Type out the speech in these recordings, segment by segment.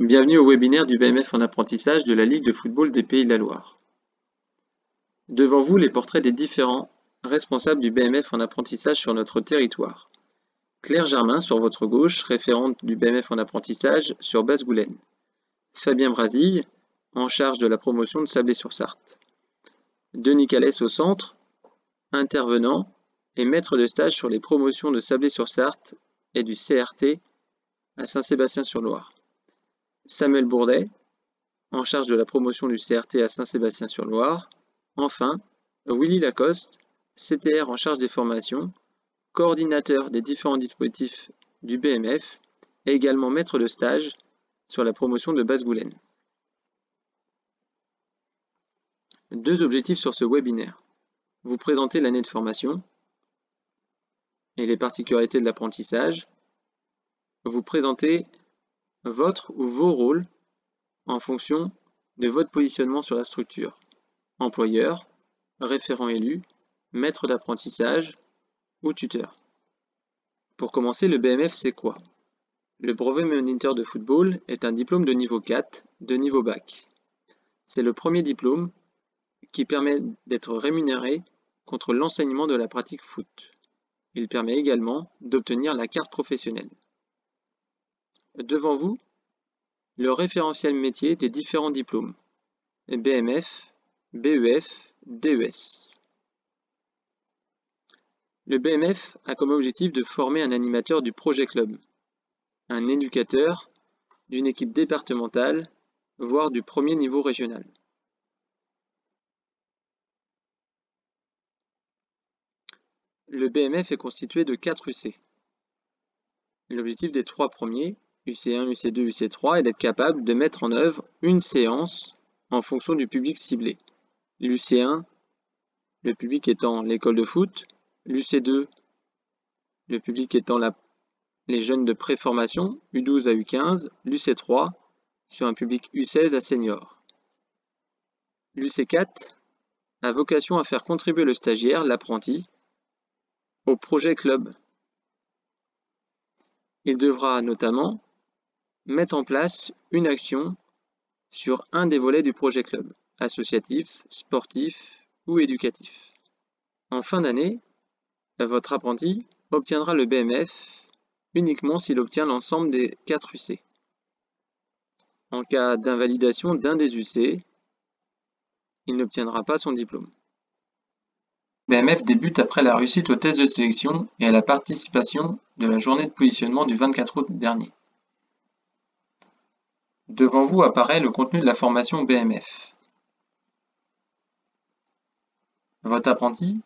Bienvenue au webinaire du BMF en apprentissage de la Ligue de football des Pays de la Loire. Devant vous, les portraits des différents responsables du BMF en apprentissage sur notre territoire. Claire Germain sur votre gauche, référente du BMF en apprentissage sur Basse-Goulaine. Fabien Brazille, en charge de la promotion de Sablé-sur-Sarthe. Denis Calès au centre, intervenant et maître de stage sur les promotions de Sablé-sur-Sarthe et du CRT à Saint-Sébastien-sur-Loire. Samuel Bourdet, en charge de la promotion du CRT à Saint-Sébastien-sur-Loire. Enfin, Willy Lacoste, CTR en charge des formations, coordinateur des différents dispositifs du BMF et également maître de stage sur la promotion de Basse-Goulaine. Deux objectifs sur ce webinaire. Vous présenter l'année de formation et les particularités de l'apprentissage. Vous présenter votre ou vos rôles en fonction de votre positionnement sur la structure. Employeur, référent élu, maître d'apprentissage ou tuteur. Pour commencer, le BMF, c'est quoi? Le brevet moniteur de football est un diplôme de niveau 4, de niveau bac. C'est le premier diplôme qui permet d'être rémunéré contre l'enseignement de la pratique foot. Il permet également d'obtenir la carte professionnelle. Devant vous, le référentiel métier des différents diplômes, BMF, BEF, DES. Le BMF a comme objectif de former un animateur du projet club, un éducateur d'une équipe départementale, voire du premier niveau régional. Le BMF est constitué de 4 UC. L'objectif des 3 premiers, UC1, UC2, UC3, est d'être capable de mettre en œuvre une séance en fonction du public ciblé. L'UC1, le public étant l'école de foot, l'UC2, le public étant les jeunes de préformation, U12 à U15, l'UC3, sur un public U16 à senior. L'UC4 a vocation à faire contribuer le stagiaire, l'apprenti, au projet club. Il devra notamment mettre en place une action sur un des volets du projet club, associatif, sportif ou éducatif. En fin d'année, votre apprenti obtiendra le BMF uniquement s'il obtient l'ensemble des 4 UC. En cas d'invalidation d'un des UC, il n'obtiendra pas son diplôme. Le BMF débute après la réussite au test de sélection et à la participation de la journée de positionnement du 24 août dernier. Devant vous apparaît le contenu de la formation BMF. Votre apprenti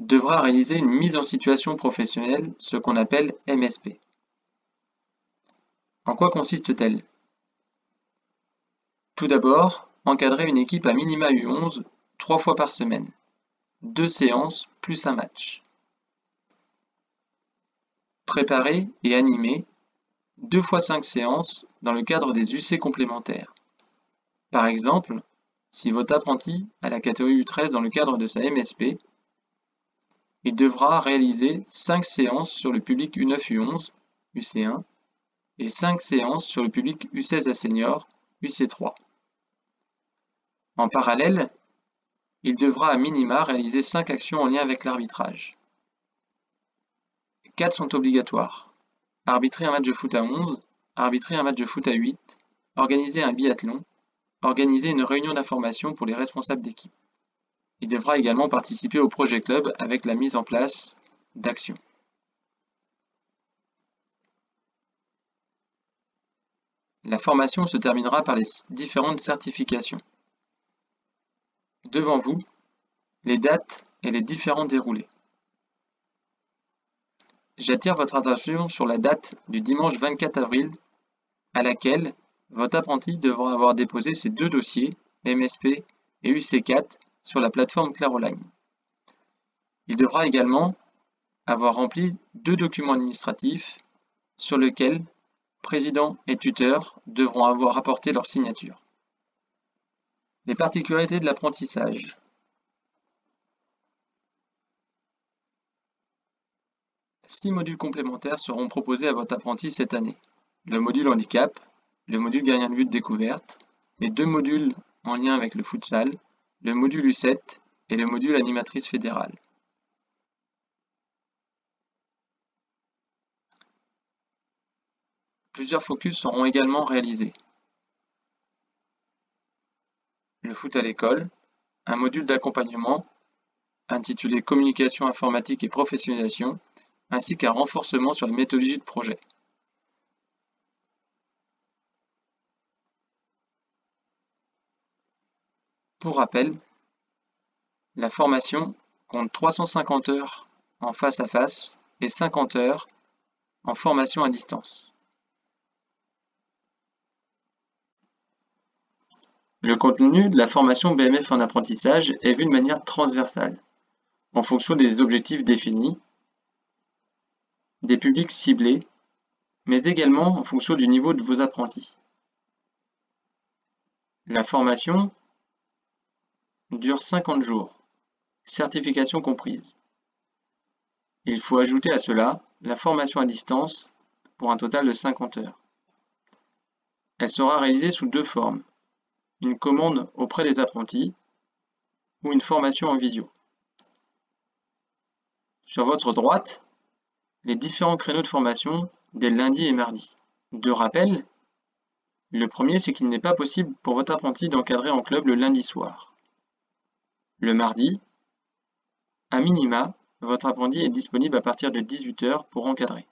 devra réaliser une mise en situation professionnelle, ce qu'on appelle MSP. En quoi consiste-t-elle? Tout d'abord, encadrer une équipe à minima U11 3 fois par semaine, 2 séances plus un match. Préparer et animer 2 fois 5 séances dans le cadre des UC complémentaires. Par exemple, si votre apprenti a la catégorie U13 dans le cadre de sa MSP, il devra réaliser 5 séances sur le public U9-U11, UC1, et 5 séances sur le public U16 à senior, UC3. En parallèle, il devra à minima réaliser 5 actions en lien avec l'arbitrage. 4 sont obligatoires. Arbitrer un match de foot à 11, arbitrer un match de foot à 8, organiser un biathlon, organiser une réunion d'information pour les responsables d'équipe. Il devra également participer au projet club avec la mise en place d'actions. La formation se terminera par les différentes certifications. Devant vous, les dates et les différents déroulés. J'attire votre attention sur la date du dimanche 24 avril à laquelle votre apprenti devra avoir déposé ses 2 dossiers, MSP et UC4, sur la plateforme Claroline. Il devra également avoir rempli 2 documents administratifs sur lesquels président et tuteur devront avoir apporté leur signature. Les particularités de l'apprentissage. Six modules complémentaires seront proposés à votre apprenti cette année. Le module handicap, le module gardien de but découverte, les 2 modules en lien avec le futsal, le module U7 et le module animatrice fédérale. Plusieurs focus seront également réalisés. Le foot à l'école, un module d'accompagnement intitulé Communication informatique et professionnalisation, ainsi qu'un renforcement sur les méthodologies de projet. Pour rappel, la formation compte 350 heures en face à face et 50 heures en formation à distance. Le contenu de la formation BMF en apprentissage est vu de manière transversale, en fonction des objectifs définis, des publics ciblés, mais également en fonction du niveau de vos apprentis. La formation dure 50 jours, certification comprise. Il faut ajouter à cela la formation à distance pour un total de 50 heures. Elle sera réalisée sous 2 formes, une commande auprès des apprentis ou une formation en visio. Sur votre droite, les différents créneaux de formation dès lundi et mardi. De rappel, le premier, c'est qu'il n'est pas possible pour votre apprenti d'encadrer en club le lundi soir. Le mardi, à minima, votre apprenti est disponible à partir de 18 h pour encadrer.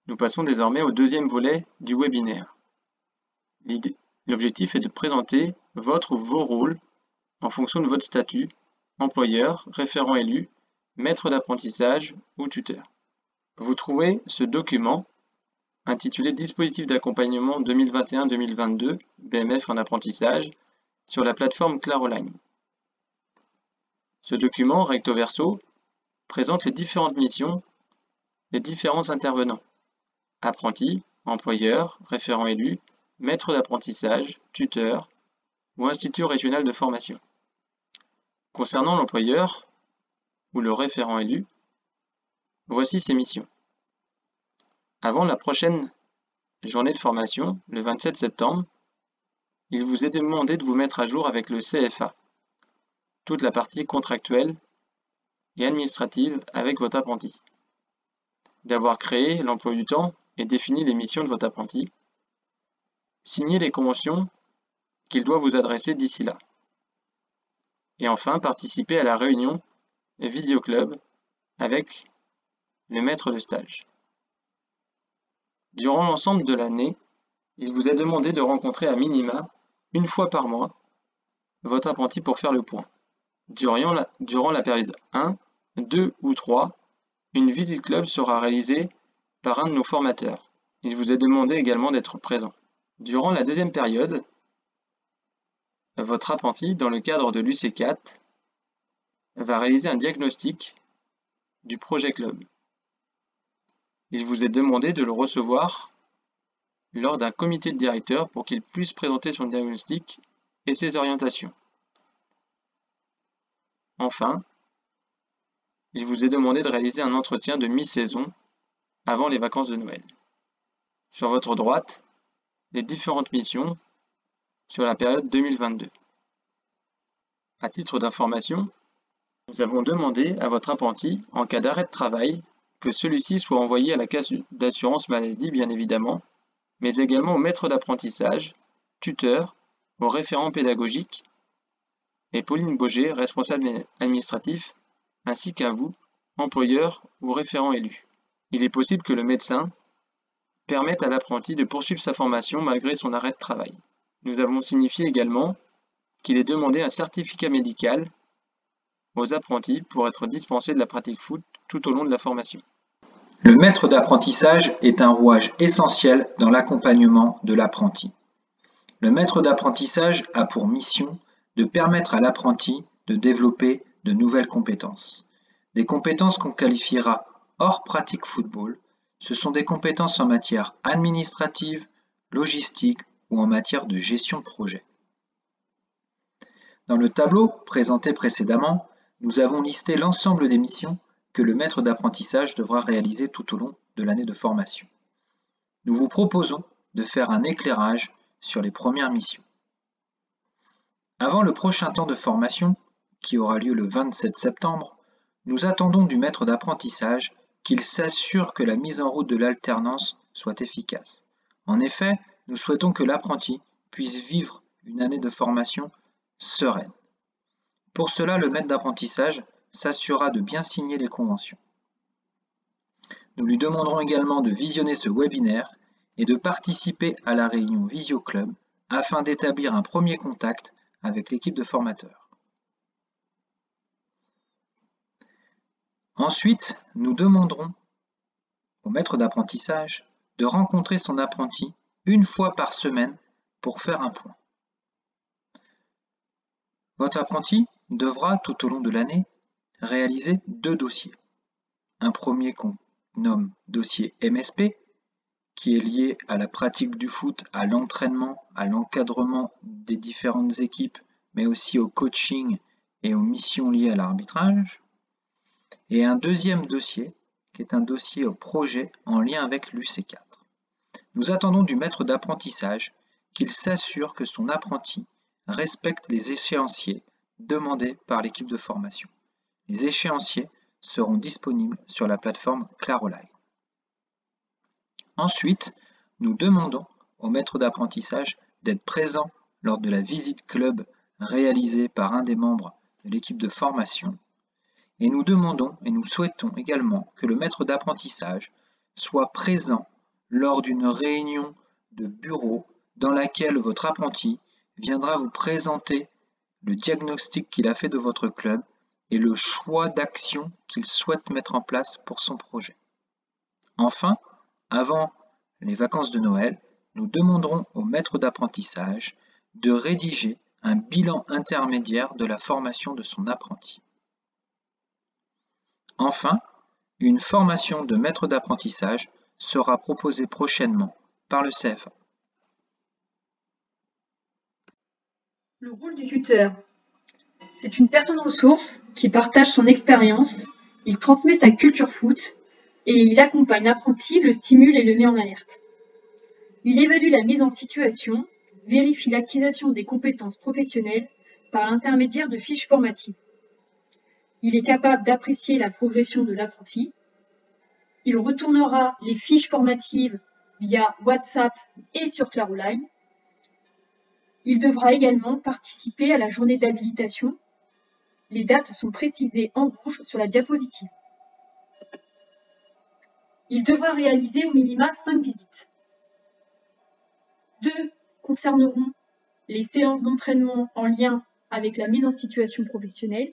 Nous passons désormais au deuxième volet du webinaire. L'objectif est de présenter votre ou vos rôles en fonction de votre statut, employeur, référent élu, maître d'apprentissage ou tuteur. Vous trouvez ce document intitulé Dispositif d'accompagnement 2021-2022 BMF en apprentissage sur la plateforme Claroline. Ce document, recto verso, présente les différentes missions des différents intervenants, apprentis, employeurs, référents élus, maître d'apprentissage, tuteur ou institut régional de formation. Concernant l'employeur ou le référent élu, voici ses missions. Avant la prochaine journée de formation, le 27 septembre, il vous est demandé de vous mettre à jour avec le CFA, toute la partie contractuelle et administrative avec votre apprenti, d'avoir créé l'emploi du temps et défini les missions de votre apprenti, signer les conventions qu'il doit vous adresser d'ici là, et enfin participer à la réunion Visioclub avec le maître de stage. Durant l'ensemble de l'année, il vous est demandé de rencontrer à minima, une fois par mois, votre apprenti pour faire le point. Durant la période 1, 2 ou 3, une visite club sera réalisée par un de nos formateurs. Il vous est demandé également d'être présent. Durant la deuxième période, votre apprenti, dans le cadre de l'UC4, va réaliser un diagnostic du projet club. Il vous est demandé de le recevoir lors d'un comité de directeur pour qu'il puisse présenter son diagnostic et ses orientations. Enfin, il vous est demandé de réaliser un entretien de mi-saison avant les vacances de Noël. Sur votre droite, les différentes missions sur la période 2022. À titre d'information, nous avons demandé à votre apprenti, en cas d'arrêt de travail, que celui-ci soit envoyé à la caisse d'assurance maladie, bien évidemment, mais également au maître d'apprentissage, tuteur, au référent pédagogique, et Pauline Boger, responsable administratif, ainsi qu'à vous, employeur ou référent élu. Il est possible que le médecin permette à l'apprenti de poursuivre sa formation malgré son arrêt de travail. Nous avons signifié également qu'il est demandé un certificat médical aux apprentis pour être dispensés de la pratique foot tout au long de la formation. Le maître d'apprentissage est un rouage essentiel dans l'accompagnement de l'apprenti. Le maître d'apprentissage a pour mission de permettre à l'apprenti de développer de nouvelles compétences. Des compétences qu'on qualifiera hors pratique football, ce sont des compétences en matière administrative, logistique ou en matière de gestion de projet. Dans le tableau présenté précédemment, nous avons listé l'ensemble des missions que le maître d'apprentissage devra réaliser tout au long de l'année de formation. Nous vous proposons de faire un éclairage sur les premières missions. Avant le prochain temps de formation, qui aura lieu le 27 septembre, nous attendons du maître d'apprentissage qu'il s'assure que la mise en route de l'alternance soit efficace. En effet, nous souhaitons que l'apprenti puisse vivre une année de formation sereine. Pour cela, le maître d'apprentissage s'assurera de bien signer les conventions. Nous lui demanderons également de visionner ce webinaire et de participer à la réunion Visio Club afin d'établir un premier contact avec l'équipe de formateurs. Ensuite, nous demanderons au maître d'apprentissage de rencontrer son apprenti une fois par semaine pour faire un point. Votre apprenti devra, tout au long de l'année, réaliser 2 dossiers. Un premier qu'on nomme dossier MSP, qui est lié à la pratique du foot, à l'entraînement, à l'encadrement des différentes équipes, mais aussi au coaching et aux missions liées à l'arbitrage. Et un deuxième dossier, qui est un dossier au projet en lien avec l'UC4. Nous attendons du maître d'apprentissage qu'il s'assure que son apprenti respecte les échéanciers demandés par l'équipe de formation. Les échéanciers seront disponibles sur la plateforme Claroline. Ensuite, nous demandons au maître d'apprentissage d'être présent lors de la visite club réalisée par un des membres de l'équipe de formation. Et nous demandons et nous souhaitons également que le maître d'apprentissage soit présent lors d'une réunion de bureau dans laquelle votre apprenti viendra vous présenter le diagnostic qu'il a fait de votre club et le choix d'action qu'il souhaite mettre en place pour son projet. Enfin, avant les vacances de Noël, nous demanderons au maître d'apprentissage de rédiger un bilan intermédiaire de la formation de son apprenti. Enfin, une formation de maître d'apprentissage sera proposée prochainement par le CFA. Le rôle du tuteur. C'est une personne ressource qui partage son expérience, il transmet sa culture foot et il accompagne l'apprenti, le stimule et le met en alerte. Il évalue la mise en situation, vérifie l'acquisition des compétences professionnelles par l'intermédiaire de fiches formatives. Il est capable d'apprécier la progression de l'apprenti. Il retournera les fiches formatives via WhatsApp et sur Claroline. Il devra également participer à la journée d'habilitation. Les dates sont précisées en rouge sur la diapositive. Il devra réaliser au minima 5 visites. 2 concerneront les séances d'entraînement en lien avec la mise en situation professionnelle.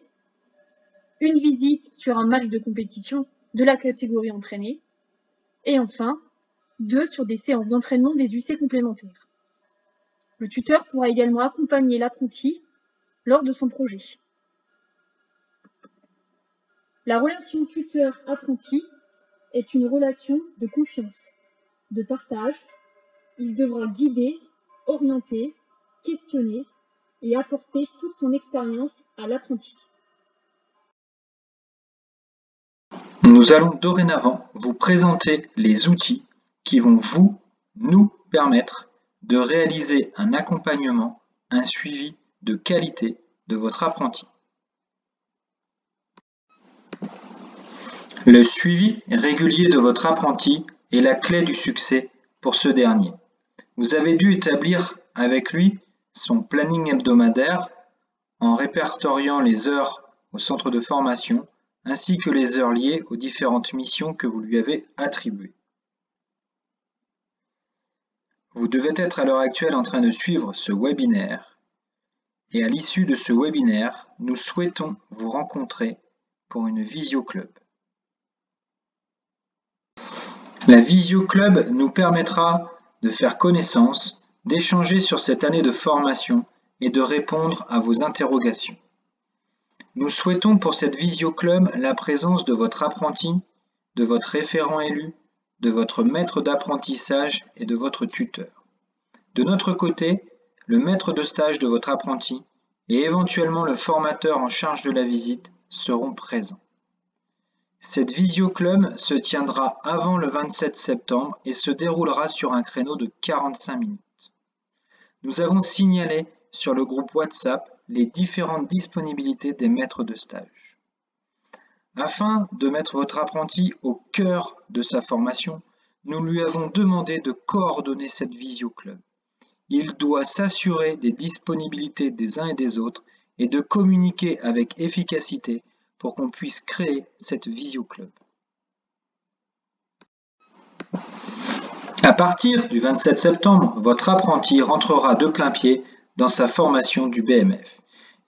Une visite sur un match de compétition de la catégorie entraînée. Et enfin, 2 sur des séances d'entraînement des UC complémentaires. Le tuteur pourra également accompagner l'apprenti lors de son projet. La relation tuteur-apprenti est une relation de confiance, de partage. Il devra guider, orienter, questionner et apporter toute son expérience à l'apprenti. Nous allons dorénavant vous présenter les outils qui vont nous permettre de réaliser un accompagnement, un suivi de qualité de votre apprenti. Le suivi régulier de votre apprenti est la clé du succès pour ce dernier. Vous avez dû établir avec lui son planning hebdomadaire en répertoriant les heures au centre de formation ainsi que les heures liées aux différentes missions que vous lui avez attribuées. Vous devez être à l'heure actuelle en train de suivre ce webinaire et à l'issue de ce webinaire, nous souhaitons vous rencontrer pour une Visio Club. La Visio Club nous permettra de faire connaissance, d'échanger sur cette année de formation et de répondre à vos interrogations. Nous souhaitons pour cette Visio Club la présence de votre apprenti, de votre référent élu, de votre maître d'apprentissage et de votre tuteur. De notre côté, le maître de stage de votre apprenti et éventuellement le formateur en charge de la visite seront présents. Cette Visio Club se tiendra avant le 27 septembre et se déroulera sur un créneau de 45 minutes. nous avons signalé sur le groupe WhatsApp les différentes disponibilités des maîtres de stage. Afin de mettre votre apprenti au cœur de sa formation, nous lui avons demandé de coordonner cette visio-club. Il doit s'assurer des disponibilités des uns et des autres et de communiquer avec efficacité pour qu'on puisse créer cette visio-club. À partir du 27 septembre, votre apprenti rentrera de plein pied dans sa formation du BMF.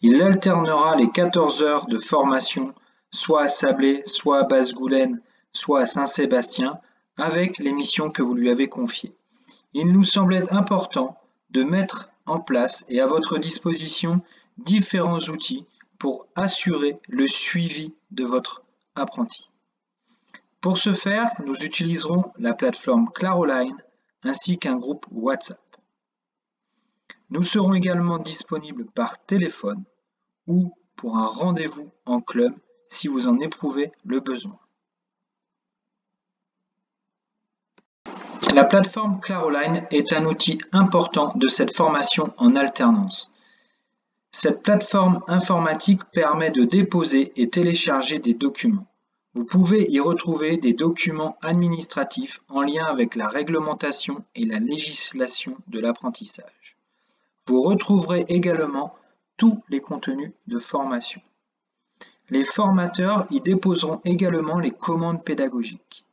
Il alternera les 14 heures de formation, soit à Sablé, soit à Basse-Goulaine, soit à Saint-Sébastien, avec les missions que vous lui avez confiées. Il nous semblait important de mettre en place et à votre disposition différents outils pour assurer le suivi de votre apprenti. Pour ce faire, nous utiliserons la plateforme Claroline ainsi qu'un groupe WhatsApp. Nous serons également disponibles par téléphone ou pour un rendez-vous en club si vous en éprouvez le besoin. La plateforme Claroline est un outil important de cette formation en alternance. Cette plateforme informatique permet de déposer et télécharger des documents. Vous pouvez y retrouver des documents administratifs en lien avec la réglementation et la législation de l'apprentissage. Vous retrouverez également tous les contenus de formation. Les formateurs y déposeront également les commandes pédagogiques.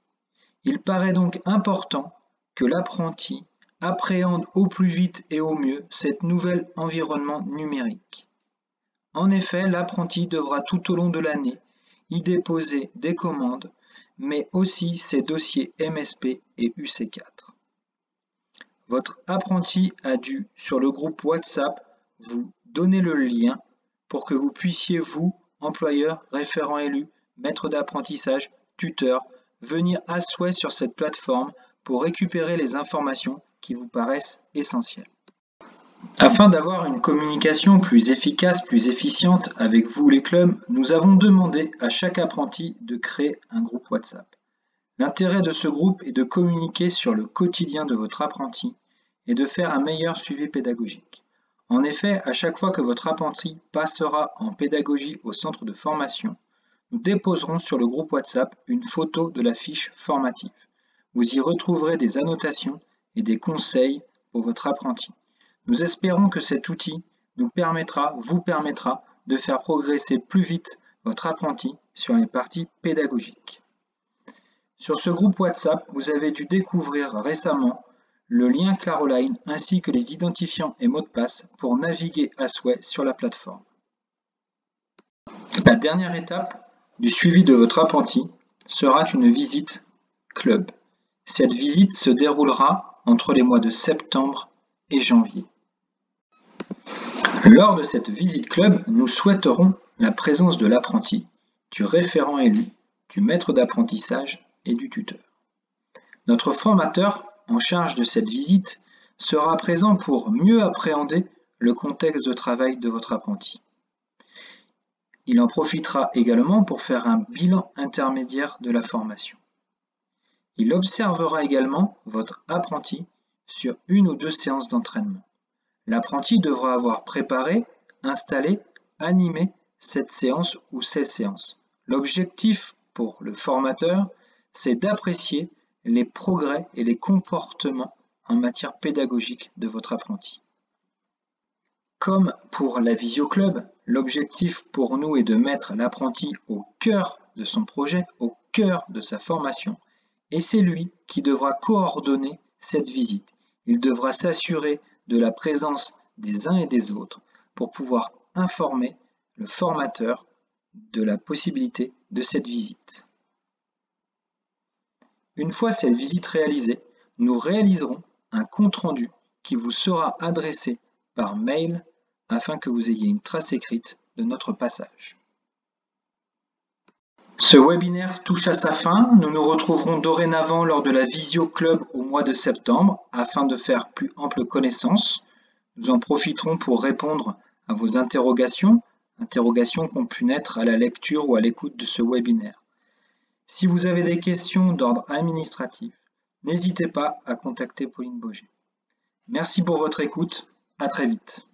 Il paraît donc important que l'apprenti appréhende au plus vite et au mieux cet nouvel environnement numérique. En effet, l'apprenti devra tout au long de l'année y déposer des commandes, mais aussi ses dossiers MSP et UC4. Votre apprenti a dû, sur le groupe WhatsApp, vous donner le lien pour que vous puissiez, vous, employeur, référent élu, maître d'apprentissage, tuteur, venir à souhait sur cette plateforme pour récupérer les informations qui vous paraissent essentielles. Afin d'avoir une communication plus efficace, plus efficiente avec vous les clubs, nous avons demandé à chaque apprenti de créer un groupe WhatsApp. L'intérêt de ce groupe est de communiquer sur le quotidien de votre apprenti et de faire un meilleur suivi pédagogique. En effet, à chaque fois que votre apprenti passera en pédagogie au centre de formation, nous déposerons sur le groupe WhatsApp une photo de la fiche formative. Vous y retrouverez des annotations et des conseils pour votre apprenti. Nous espérons que cet outil vous permettra de faire progresser plus vite votre apprenti sur les parties pédagogiques. Sur ce groupe WhatsApp, vous avez dû découvrir récemment le lien Claroline ainsi que les identifiants et mots de passe pour naviguer à souhait sur la plateforme. La dernière étape du suivi de votre apprenti sera une visite club. Cette visite se déroulera entre les mois de septembre et janvier. Lors de cette visite club, nous souhaiterons la présence de l'apprenti, du référent élu, du maître d'apprentissage et du tuteur. Notre formateur en charge de cette visite sera présent pour mieux appréhender le contexte de travail de votre apprenti. Il en profitera également pour faire un bilan intermédiaire de la formation. Il observera également votre apprenti sur 1 ou 2 séances d'entraînement. L'apprenti devra avoir préparé, installé, animé cette séance ou ces séances. L'objectif pour le formateur, c'est d'apprécier les progrès et les comportements en matière pédagogique de votre apprenti. Comme pour la visio-club, l'objectif pour nous est de mettre l'apprenti au cœur de son projet, au cœur de sa formation, et c'est lui qui devra coordonner cette visite. Il devra s'assurer de la présence des uns et des autres pour pouvoir informer le formateur de la possibilité de cette visite. Une fois cette visite réalisée, nous réaliserons un compte-rendu qui vous sera adressé par mail afin que vous ayez une trace écrite de notre passage. Ce webinaire touche à sa fin. Nous nous retrouverons dorénavant lors de la Visio Club au mois de septembre afin de faire plus ample connaissance. Nous en profiterons pour répondre à vos interrogations qui ont pu naître à la lecture ou à l'écoute de ce webinaire. Si vous avez des questions d'ordre administratif, n'hésitez pas à contacter Pauline Boger. Merci pour votre écoute. À très vite.